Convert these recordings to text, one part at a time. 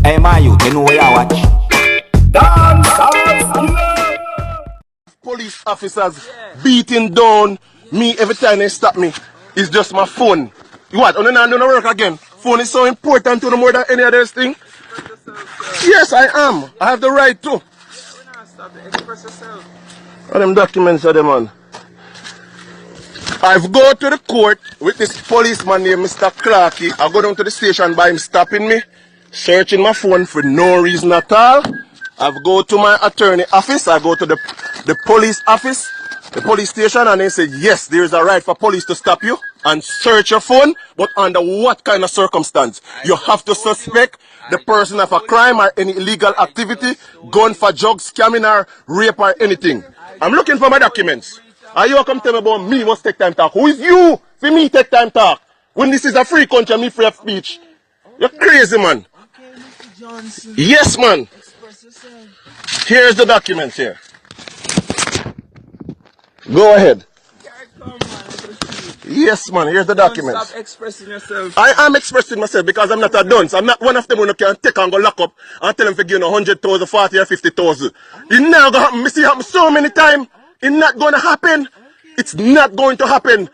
Hey man, you know where you watch. Dancehall. Police officers beating down me every time they stop me. It's just my phone. What? On and don't work again. Phone is so important to the more than any other thing. Yes, I am. I have the right to. Express yourself. What them documents are them on? I've go to the court with this policeman named Mr. Clarkey. I go down to the station by him stopping me, searching my phone for no reason at all. I've go to my attorney office. I go to the police office, the police station, and they say, yes, there is a right for police to stop you and search your phone, but under what kind of circumstance? You have to suspect the person of a crime or any illegal activity, gun for drugs, scamming or rape or anything. I'm looking for my documents. Are you come tell me about me must take time talk? Who is you for me take time talk? When this is a free country and me free of speech. You're crazy, man. Okay, Mr. Johnson. Yes, man. Express yourself. Here's the documents here. Go ahead. Yes, man. Here's the documents. Stop expressing yourself. I am expressing myself because I'm not a dunce. I'm not one of them who can take and go lock up and tell them to give you 100,000, 40 or 50,000. It's not going to happen. I see it happen so many times. It's not going to happen. It's not going to happen.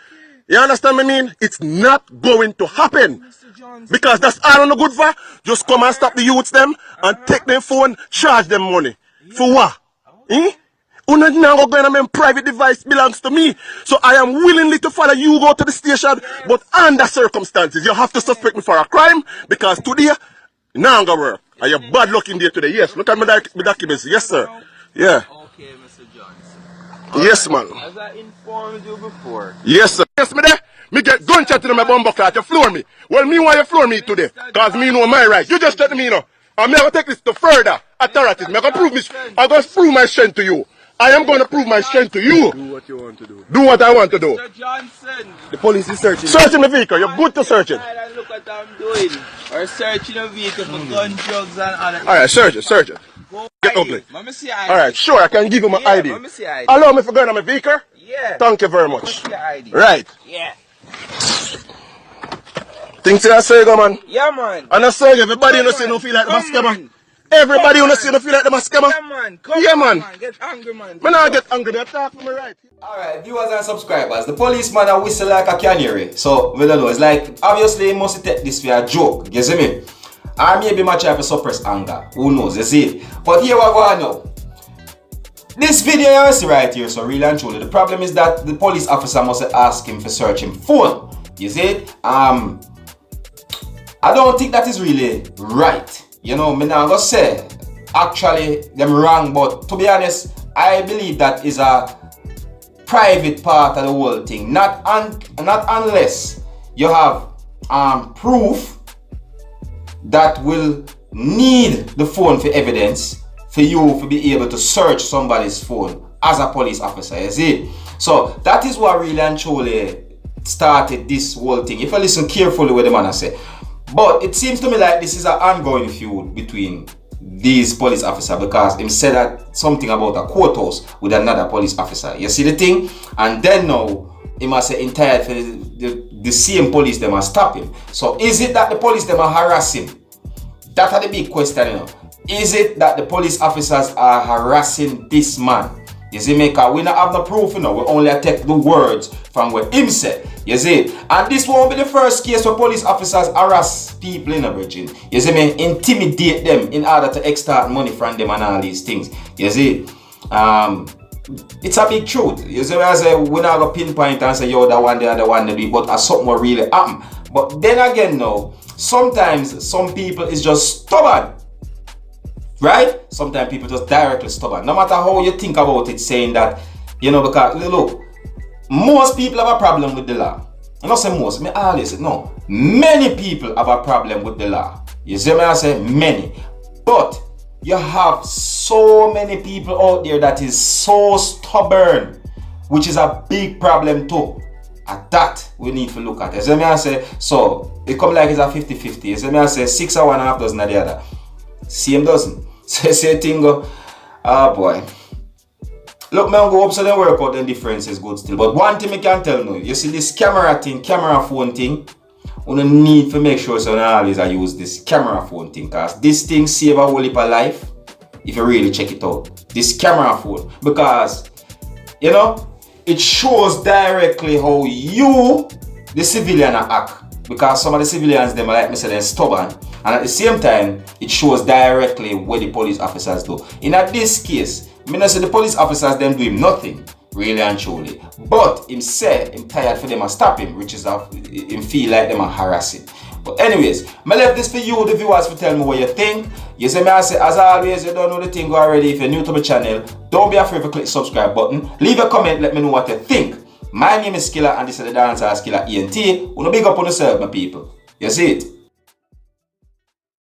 You understand what I mean? It's not going to happen. Because that's all I'm good for. Just come and stop the youths them and take their phone, charge them money. For what? Private device belongs to me. So I am willingly to follow you go to the station, but under circumstances. You have to suspect me for a crime because today, now I'm going to work. Are you bad looking day today? Yes. Look at my documents. Yes, sir. Yeah. Okay, Mr. Johnson. Yes, man. As I informed you before. Yes, sir. Yes, me there. Me get gunshot in my bumper cloth. You floor me. Well, me why you floor me today? Because me know my right. You just threaten me, you know. I'm going to take this to further authorities. I'm going to prove my strength to you. I am going to prove my strength to you. Do what you want to do. Do what I want to do. Mr. Johnson. The police is searching. Searching the vehicle. You're good to search it. Look what I'm doing. Or searching a vehicle for gun, drugs, and other. Alright, search it, search it. Get ugly. Alright, sure, I can give you my ID. Allow me for going on my vehicle? Yeah. Thank you very much. ID. Right. Yeah. Things that I say, go, man. Yeah, man. And I say, everybody who say no feel like the scammer. Everybody who say no feel like the scammer. Yeah, man. Come yeah, on, man. Get angry, man. Man, I get angry. I talk to me right. Alright, viewers and subscribers, the policeman a whistle like a canary. So, we don't know, it's like, obviously, he must take this for a joke, you see me? Or maybe my try to suppress anger, who knows, you see? But here we go now. This video you see right here, so really and truly, the problem is that the police officer must ask him for search him phone, you see? I don't think that is really right. You know, me not gonna say, actually, them wrong, but to be honest, I believe that is a private part of the whole thing. Not unless you have proof that will need the phone for evidence for you to be able to search somebody's phone as a police officer, you see? So that is what really and truly started this whole thing. If I listen carefully what the man say. But it seems to me like this is an ongoing feud between these police officers because him said that something about a courthouse with another police officer. You see the thing? And then now he must say entire for the same police them must stop him. So is it that the police them are harassing? That's the big question, you know. Is it that the police officers are harassing this man? You see me? Because we don't have no proof, you know. We only take the words from what him said. You see? And this won't be the first case where police officers harass people in a virgin. You see me? Intimidate them in order to extort money from them and all these things. You see? It's a big truth. You see, I say we're not gonna pinpoint and say, yo, that one, the other one, but something will really happen. But then again, no, sometimes some people is just stubborn. Right? Sometimes people just directly stubborn. No matter how you think about it, saying that, you know, because look, most people have a problem with the law. I'm not saying most, I always say no. Many people have a problem with the law. You see me? I say many. But you have so many people out there that is so stubborn, which is a big problem too. At that we need to look at. You see me? I say, so it come like it's a 50-50. You see me? I say 6 or 1.5 dozen of the other. Same dozen. Say thing go, boy. Look, man, go up so they work out the difference is good still. But one thing I can tell you, you see this camera thing, camera phone thing, you need to make sure so you always use this camera phone thing, because this thing save a whole heap of life if you really check it out. This camera phone, because you know it shows directly how you, the civilian, act. Because some of the civilians, them like me say, they're stubborn, and at the same time it shows directly what the police officers do. In this case, I mean, I say the police officers them do him nothing, really and truly. But him say him tired for them to stop him, which is him feel like them are harassing. But anyways, I left this for you, the viewers, to tell me what you think. You see me, I say, as always, you don't know the thing already. If you're new to my channel, don't be afraid to click the subscribe button. Leave a comment, let me know what you think. My name is Skilla, and this is the Dancehall Skilla ENT. Wanna big up on yourself, my people. You see it?